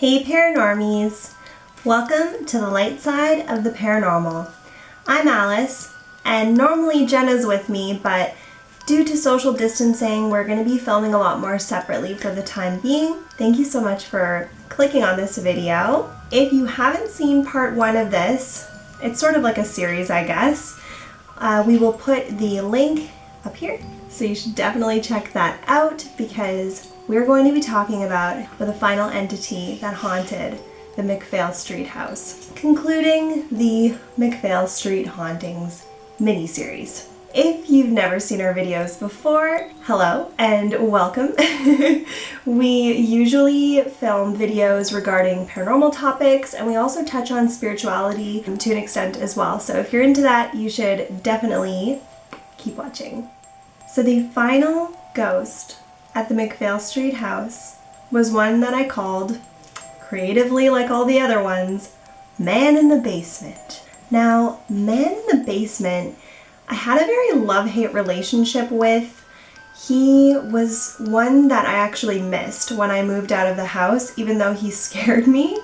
Hey Paranormies! Welcome to the light side of the paranormal. I'm Alice, and normally Jenna's with me, but due to social distancing, we're going to be filming a lot more separately for the time being. Thank you so much for clicking on this video. If you haven't seen part 1 of this, it's sort of like a series, I guess. We will put the link up here, so you should definitely check that out because we're going to be talking about the final entity that haunted the McPhail Street house, concluding the McPhail Street Hauntings mini-series. If you've never seen our videos before, hello and welcome. We usually film videos regarding paranormal topics, and we also touch on spirituality to an extent as well. So if you're into that, you should definitely keep watching. So the final ghost at the McPhail Street house was one that I called, creatively like all the other ones, Man in the Basement. Now, Man in the Basement, I had a very love-hate relationship with. He was one that I actually missed when I moved out of the house, even though he scared me.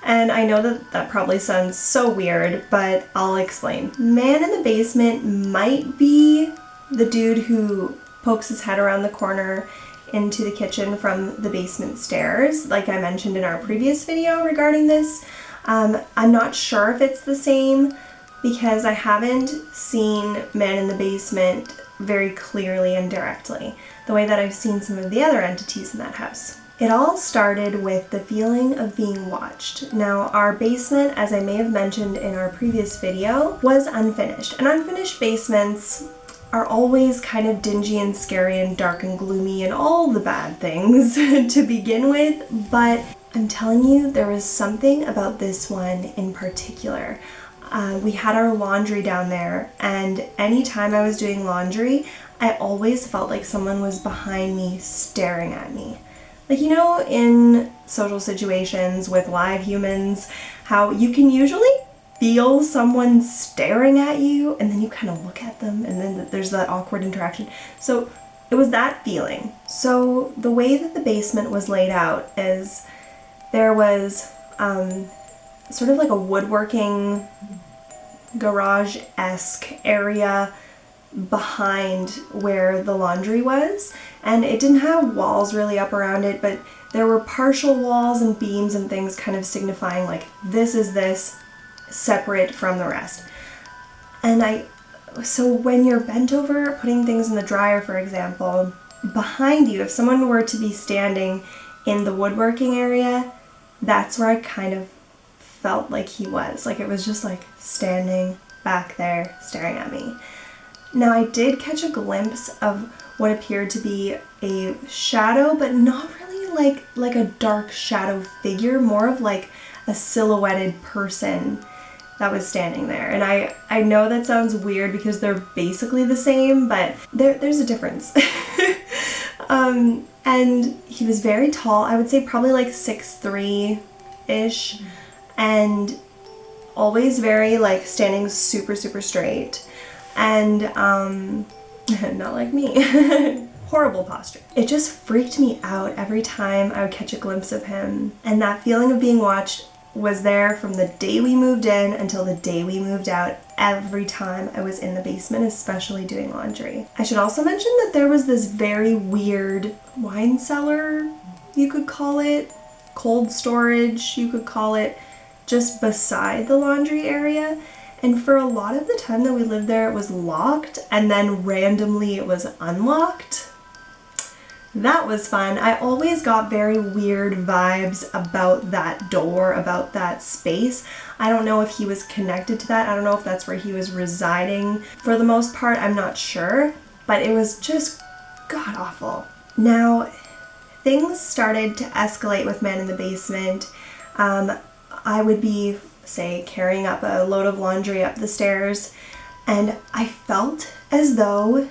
And I know that that probably sounds so weird, but I'll explain. Man in the Basement might be the dude who pokes his head around the corner into the kitchen from the basement stairs, like I mentioned in our previous video regarding this. I'm not sure if it's the same because I haven't seen Man in the Basement very clearly and directly, the way that I've seen some of the other entities in that house. It all started with the feeling of being watched. Now, our basement, as I may have mentioned in our previous video, was unfinished. And unfinished basements are always kind of dingy and scary and dark and gloomy and all the bad things to begin with, but I'm telling you, there was something about this one in particular. We had our laundry down there, and anytime I was doing laundry, I always felt like someone was behind me staring at me. Like, you know, in social situations with live humans, how you can usually feel someone staring at you and then you kind of look at them and then there's that awkward interaction. So it was that feeling. So the way that the basement was laid out is there was sort of like a woodworking garage-esque area behind where the laundry was, and it didn't have walls really up around it, but there were partial walls and beams and things kind of signifying like this is this, separate from the rest. And so when you're bent over putting things in the dryer, for example, behind you, if someone were to be standing in the woodworking area, that's where I kind of felt like he was. Like it was just like standing back there staring at me. Now I did catch a glimpse of what appeared to be a shadow, but not really like a dark shadow figure, more of like a silhouetted person that was standing there. And I know that sounds weird because they're basically the same, but there's a difference. And he was very tall. I would say probably like 6'3"-ish, and always very like standing super straight, and not like me. Horrible posture. It just freaked me out every time I would catch a glimpse of him, and that feeling of being watched was there from the day we moved in until the day we moved out, every time I was in the basement, especially doing laundry. I should also mention that there was this very weird wine cellar, you could call it, cold storage, you could call it, just beside the laundry area. And for a lot of the time that we lived there, it was locked, and then randomly it was unlocked. That was fun. I always got very weird vibes about that door, about that space. I don't know if he was connected to that. I don't know if that's where he was residing. For the most part, I'm not sure, but it was just god-awful. Now, things started to escalate with Man in the Basement. I would be, say, carrying up a load of laundry up the stairs, and I felt as though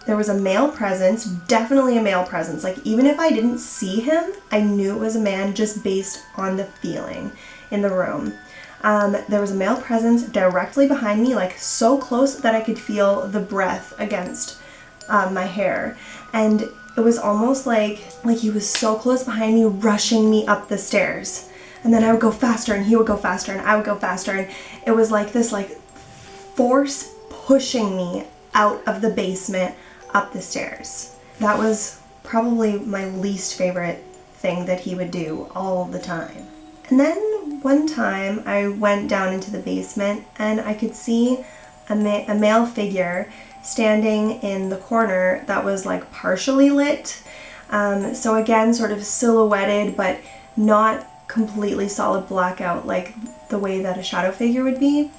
there was a male presence, definitely a male presence. Like, even if I didn't see him, I knew it was a man just based on the feeling in the room. There was a male presence directly behind me, like so close that I could feel the breath against my hair. And it was almost like he was so close behind me, rushing me up the stairs. and then I would go faster and he would go faster and I would go faster, and it was like this like force pushing me out of the basement up the stairs. That was probably my least favorite thing that he would do all the time. And then one time I went down into the basement and I could see a male figure standing in the corner that was like partially lit. So again, sort of silhouetted, but not completely solid blackout like the way that a shadow figure would be.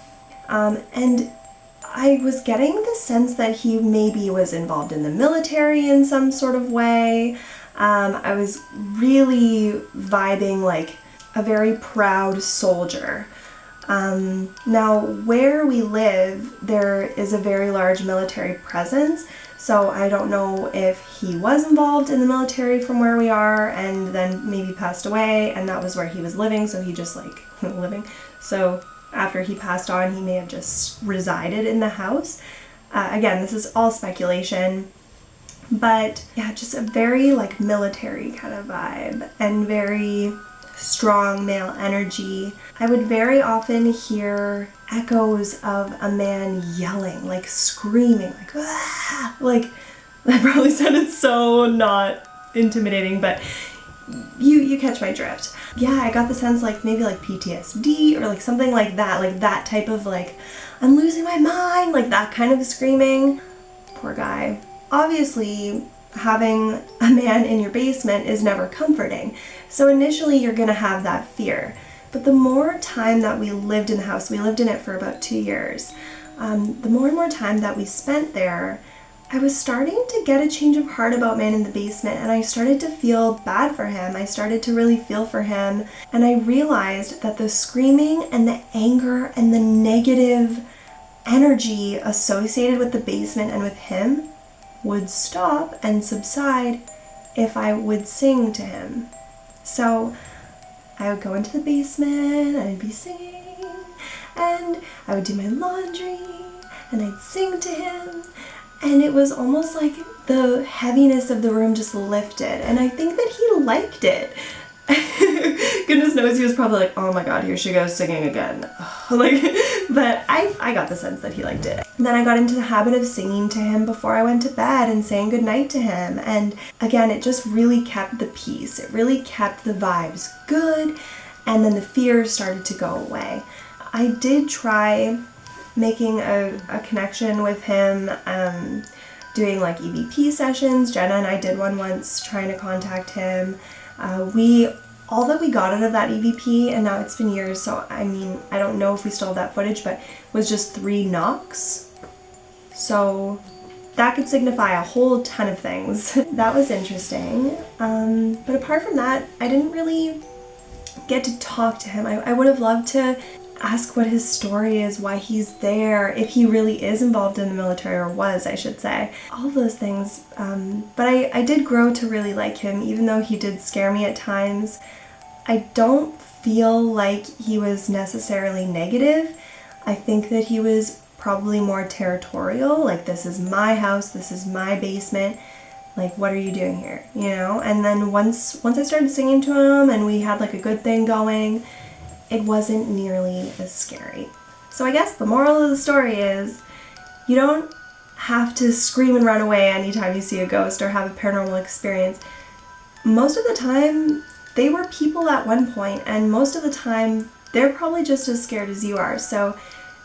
And I was getting the sense that he maybe was involved in the military in some sort of way. I was really vibing like a very proud soldier. Now, where we live, there is a very large military presence, so I don't know if he was involved in the military from where we are and then maybe passed away and that was where he was living, so he just like living. So after he passed on, he may have just resided in the house. Again, this is all speculation, but yeah, just a very like military kind of vibe and very strong male energy. I would very often hear echoes of a man yelling, like screaming, like ah! Like that probably sounded so not intimidating, but you catch my drift. Yeah, I got the sense like maybe like PTSD or like something like that type of like I'm losing my mind, like that kind of screaming. Poor guy. Obviously, having a man in your basement is never comforting. So initially you're gonna have that fear. But the more time that we lived in the house, we lived in it for about 2 years, the more and more time that we spent there, I was starting to get a change of heart about man in the basement, and I started to feel bad for him. I started to really feel for him, and I realized that the screaming and the anger and the negative energy associated with the basement and with him would stop and subside if I would sing to him. So I would go into the basement and I'd be singing, and I would do my laundry and I'd sing to him, and it was almost like the heaviness of the room just lifted, and I think that he liked it. Goodness knows he was probably like, oh my god, here she goes singing again. Like, but I got the sense that he liked it. And then I got into the habit of singing to him before I went to bed and saying goodnight to him. And again, it just really kept the peace. It really kept the vibes good. And then the fear started to go away. I did try making a connection with him, doing like EVP sessions. Jenna and I did one once trying to contact him. All that we got out of that EVP, and now it's been years, so I mean, I don't know if we still have that footage, but was just 3 knocks. So that could signify a whole ton of things. That was interesting. But apart from that, I didn't really get to talk to him. I would have loved to ask what his story is, why he's there, if he really is involved in the military, or was, I should say. All of those things. But I did grow to really like him, even though he did scare me at times. I don't feel like he was necessarily negative. I think that he was probably more territorial, like this is my house, this is my basement, like what are you doing here, you know? And then once I started singing to him and we had like a good thing going, it wasn't nearly as scary. So I guess the moral of the story is you don't have to scream and run away anytime you see a ghost or have a paranormal experience. Most of the time, they were people at one point, and most of the time, they're probably just as scared as you are. So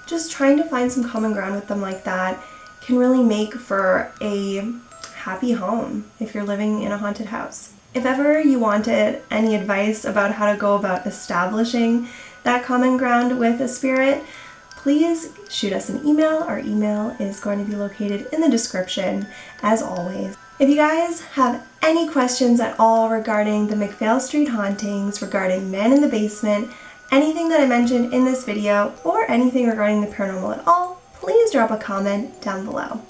just trying to find some common ground with them like that can really make for a happy home if you're living in a haunted house. If ever you wanted any advice about how to go about establishing that common ground with a spirit, please shoot us an email. Our email is going to be located in the description, as always. If you guys have any questions at all regarding the McPhail Street hauntings, regarding Man in the Basement, anything that I mentioned in this video, or anything regarding the paranormal at all, please drop a comment down below.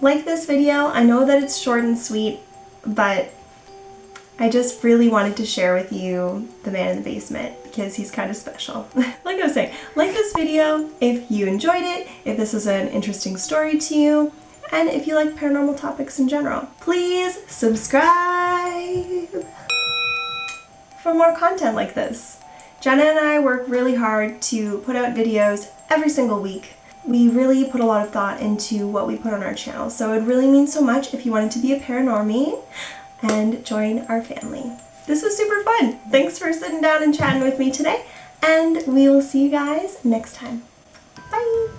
Like this video, I know that it's short and sweet, but I just really wanted to share with you the Man in the Basement because he's kind of special. Like I was saying, like this video if you enjoyed it, if this was an interesting story to you, and if you like paranormal topics in general. Please subscribe for more content like this. Jenna and I work really hard to put out videos every single week. We really put a lot of thought into what we put on our channel, so it really means so much if you wanted to be a paranormie and join our family. This was super fun. Thanks for sitting down and chatting with me today, and we will see you guys next time. Bye!